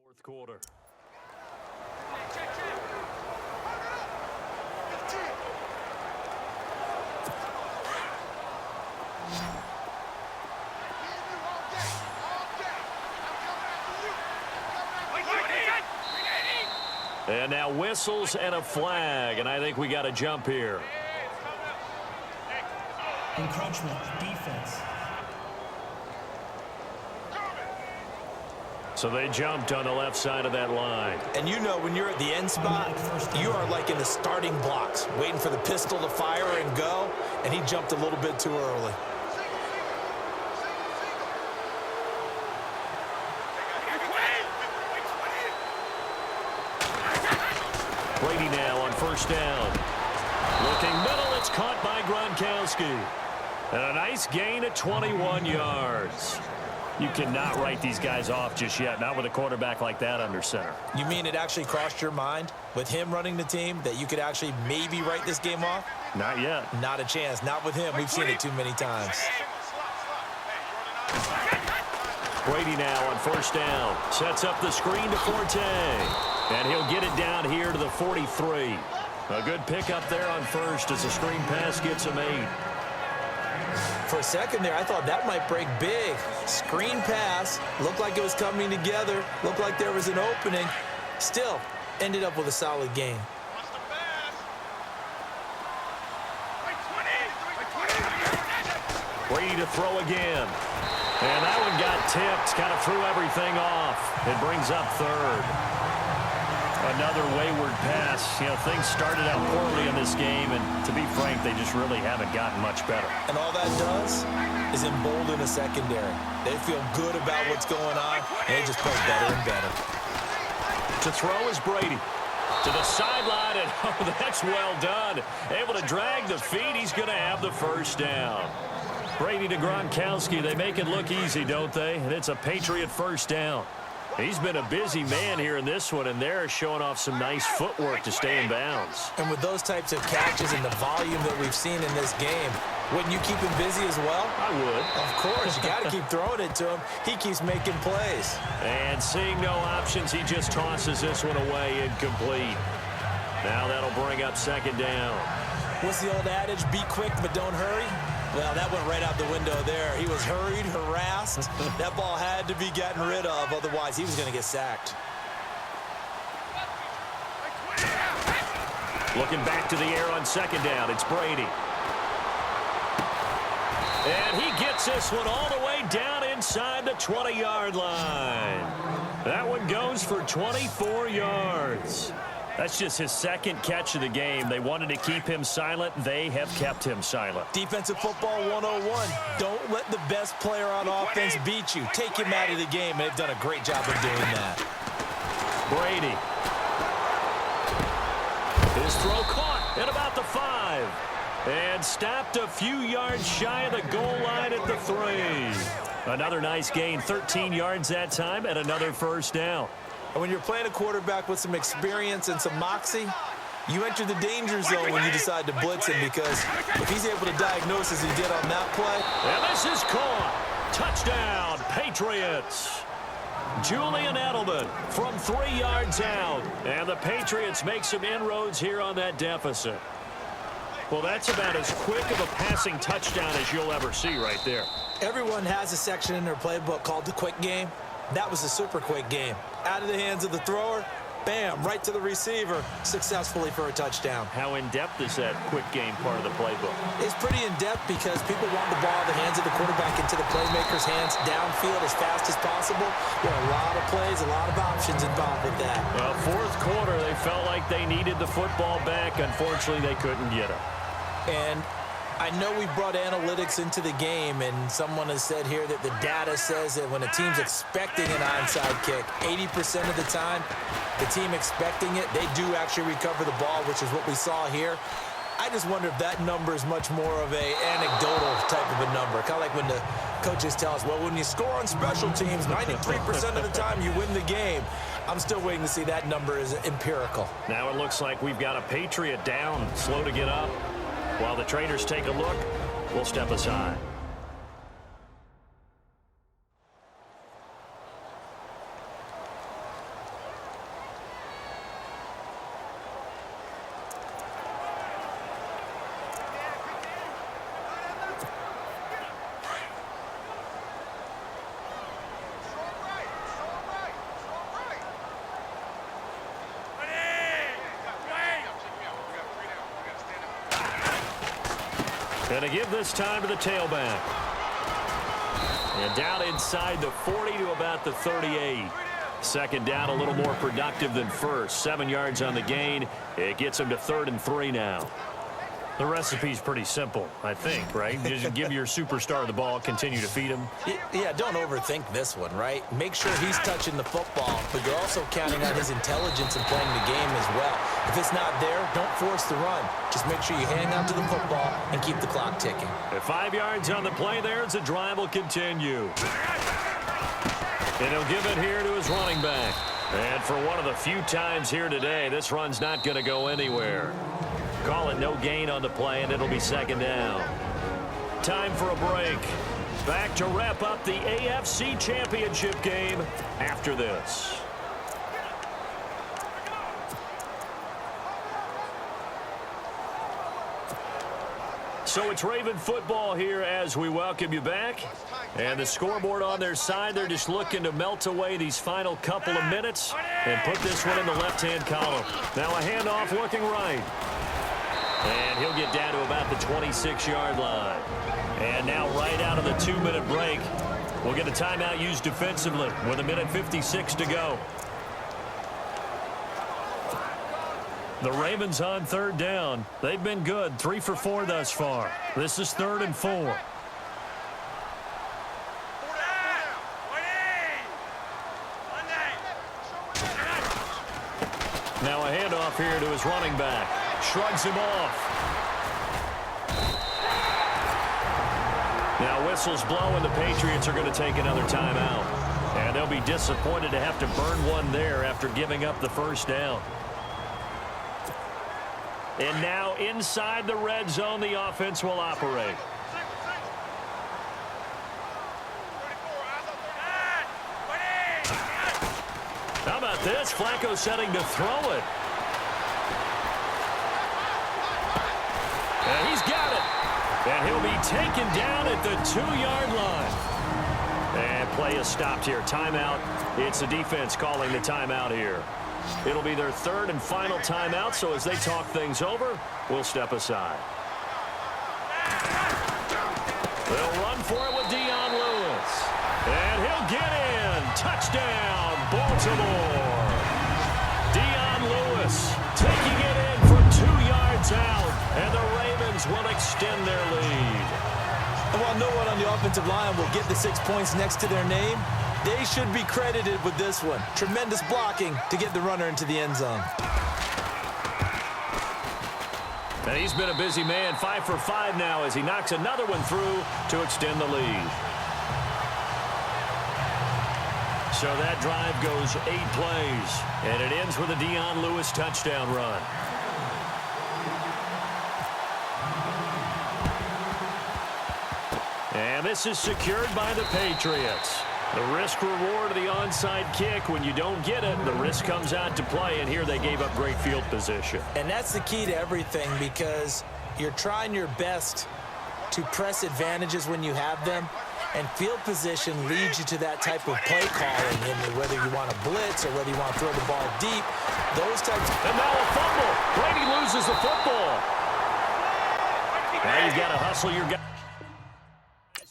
Fourth quarter. And now whistles and a flag, and I think we got a jump here. Encroachment, defense. So they jumped on the left side of that line. And you know when you're at the end spot, you are like in the starting blocks, waiting for the pistol to fire and go, and he jumped a little bit too early. Brady now on first down. Looking middle, it's caught by Gronkowski. And a nice gain of 21 yards. You cannot write these guys off just yet, not with a quarterback like that under center. You mean it actually crossed your mind with him running the team that you could actually maybe write this game off? Not yet. Not a chance. Not with him. We've seen it too many times. Brady now on first down. Sets up the screen to Forte. And he'll get it down here to the 43. A good pickup there on first as the screen pass gets him 8. For a second there, I thought that might break big. Screen pass. Looked like it was coming together. Looked like there was an opening. Still, ended up with a solid game. Brady to throw again. And that one got tipped. Kind of threw everything off. It brings up third. Another wayward pass. You know, things started out poorly in this game, and to be frank, they just really haven't gotten much better. And all that does is embolden the secondary. They feel good about what's going on, and they just play better and better. To throw is Brady. To the sideline, and oh, that's well done. Able to drag the feet. He's going to have the first down. Brady to Gronkowski. They make it look easy, don't they? And it's a Patriot first down. He's been a busy man here in this one, and they're showing off some nice footwork to stay in bounds. And with those types of catches and the volume that we've seen in this game, wouldn't you keep him busy as well? I would. Of course. You got to keep throwing it to him. He keeps making plays. And seeing no options, he just tosses this one away incomplete. Now that'll bring up second down. What's the old adage? Be quick, but don't hurry? Well, that went right out the window there. He was hurried, harassed. That ball had to be gotten rid of, otherwise he was going to get sacked. Looking back to the air on second down, it's Brady. And he gets this one all the way down inside the 20-yard line. That one goes for 24 yards. That's just his second catch of the game. They wanted to keep him silent. They have kept him silent. Defensive football 101. Don't let the best player on offense beat you. Take him out of the game. They've done a great job of doing that. Brady. His throw caught at about the 5. And stopped a few yards shy of the goal line at the 3. Another nice gain, 13 yards that time, and another first down. And when you're playing a quarterback with some experience and some moxie, you enter the danger zone when you decide to blitz him, because if he's able to diagnose as he did on that play. And this is caught. Touchdown, Patriots. Julian Edelman from 3 yards out. And the Patriots make some inroads here on that deficit. Well, that's about as quick of a passing touchdown as you'll ever see right there. Everyone has a section in their playbook called the quick game. That was a super quick game. Out of the hands of the thrower, bam, right to the receiver, successfully for a touchdown. How in-depth is that quick game part of the playbook? It's pretty in-depth because people want the ball in the hands of the quarterback into the playmaker's hands downfield as fast as possible. There are a lot of plays, a lot of options involved with that. Well, fourth quarter, they felt like they needed the football back. Unfortunately, they couldn't get it. And I know we brought analytics into the game, and someone has said here that the data says that when a team's expecting an onside kick, 80% of the time, the team expecting it, they do actually recover the ball, which is what we saw here. I just wonder if that number is much more of a anecdotal type of a number. Kind of like when the coaches tell us, well, when you score on special teams, 93% of the time you win the game. I'm still waiting to see that number is empirical. Now it looks like we've got a Patriot down, slow to get up. While the traders take a look, we'll step aside. And to give this time to the tailback. And down inside the 40 to about the 38. Second down, a little more productive than first. 7 yards on the gain. It gets them to 3rd and 3 now. The recipe's pretty simple, I think, right? Just give your superstar the ball, continue to feed him. Yeah, don't overthink this one, right? Make sure he's touching the football, but you're also counting on his intelligence in playing the game as well. If it's not there, don't force the run. Just make sure you hang on to the football and keep the clock ticking. At 5 yards on the play there, as the drive will continue. And he'll give it here to his running back. And for one of the few times here today, this run's not going to go anywhere. Call it no gain on the play, and it'll be 2nd down. Time for a break. Back to wrap up the AFC Championship game after this. So it's Raven football here as we welcome you back. And the scoreboard on their side, they're just looking to melt away these final couple of minutes and put this one in the left-hand column. Now a handoff looking right. And he'll get down to about the 26-yard line. And now right out of the 2-minute break, we'll get a timeout used defensively with 1:56 to go. The Ravens on 3rd down. They've been good, 3 for 4 thus far. This is 3rd and 4. Now a handoff here to his running back. Shrugs him off. Now whistles blow, and the Patriots are going to take another timeout. And they'll be disappointed to have to burn one there after giving up the 1st down. And now inside the red zone, the offense will operate. How about this? Flacco setting to throw it. And he's got it. And he'll be taken down at the 2-yard line. And play is stopped here. Timeout. It's the defense calling the timeout here. It'll be their 3rd and final timeout, so as they talk things over, we'll step aside. They'll run for it with Dion Lewis. And he'll get in. Touchdown, Baltimore. Dion Lewis taking it in from 2 yards out, and the Ravens will extend their lead. And while no one on the offensive line will get the 6 points next to their name, they should be credited with this one. Tremendous blocking to get the runner into the end zone. And he's been a busy man, 5 for 5 now as he knocks another one through to extend the lead. So that drive goes 8 plays, and it ends with a Dion Lewis touchdown run. And this is secured by the Patriots. The risk-reward of the onside kick, when you don't get it, the risk comes out to play, and here they gave up great field position. And that's the key to everything, because you're trying your best to press advantages when you have them, and field position leads you to that type of play calling, and whether you want to blitz or whether you want to throw the ball deep, those types. And now a fumble. Brady loses the football. Now you've got to hustle your guys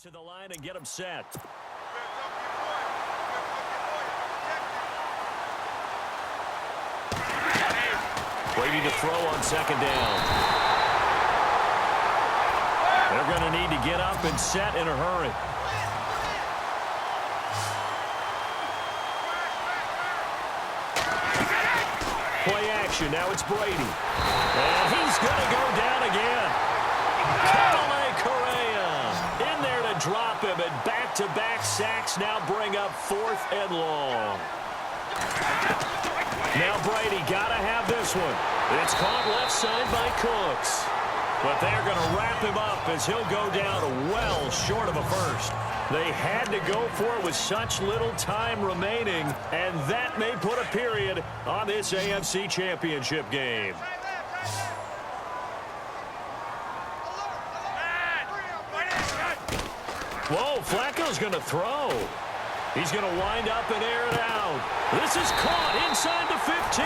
to the line and get them set. Brady to throw on 2nd down. They're going to need to get up and set in a hurry. Play action. Now it's Brady. And he's going to go down again. Correa in there to drop him, and back-to-back sacks now bring up 4th and long. Now Brady got to have this one. It's caught left side by Cooks. But they're going to wrap him up as he'll go down well short of a first. They had to go for it with such little time remaining, and that may put a period on this AFC Championship game. Whoa, Flacco's going to throw. He's going to wind up and air it out. This is caught inside the 15.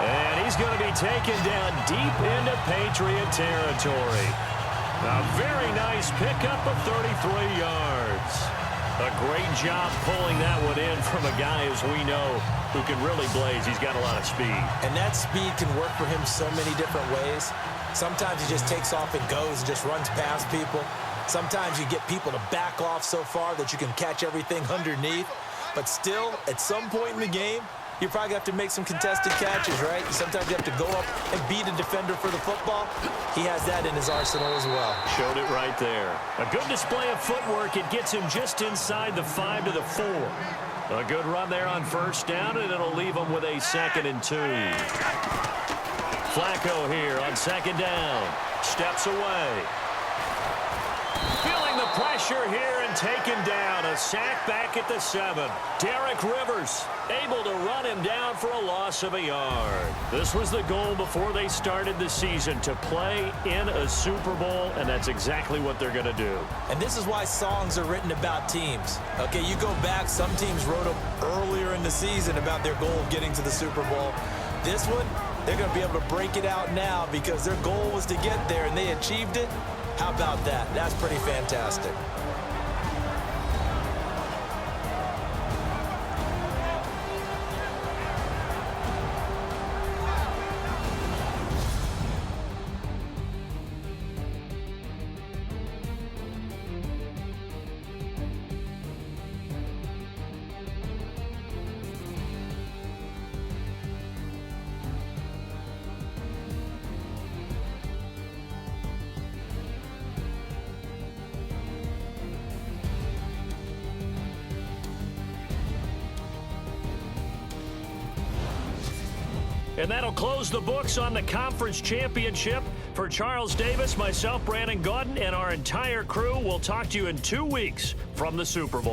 And he's going to be taken down deep into Patriot territory. A very nice pickup of 33 yards. A great job pulling that one in from a guy, as we know, who can really blaze. He's got a lot of speed. And that speed can work for him so many different ways. Sometimes he just takes off and goes and just runs past people. Sometimes you get people to back off so far that you can catch everything underneath. But still, at some point in the game, you probably have to make some contested catches, right? Sometimes you have to go up and beat a defender for the football. He has that in his arsenal as well. Showed it right there. A good display of footwork. It gets him just inside the 5 to the 4. A good run there on first down, and it'll leave him with a 2nd and 2. Flacco here on 2nd down. Steps away. Feeling the pressure here and taken down. A sack back at the 7. Derek Rivers able to run him down for a loss of a yard. This was the goal before they started the season, to play in a Super Bowl, and that's exactly what they're going to do. And this is why songs are written about teams. Okay, you go back, some teams wrote them earlier in the season about their goal of getting to the Super Bowl. This one, they're going to be able to break it out now because their goal was to get there, and they achieved it. How about that? That's pretty fantastic. And that'll close the books on the conference championship. For Charles Davis, myself, Brandon Gaudin, and our entire crew, we'll talk to you in 2 weeks from the Super Bowl.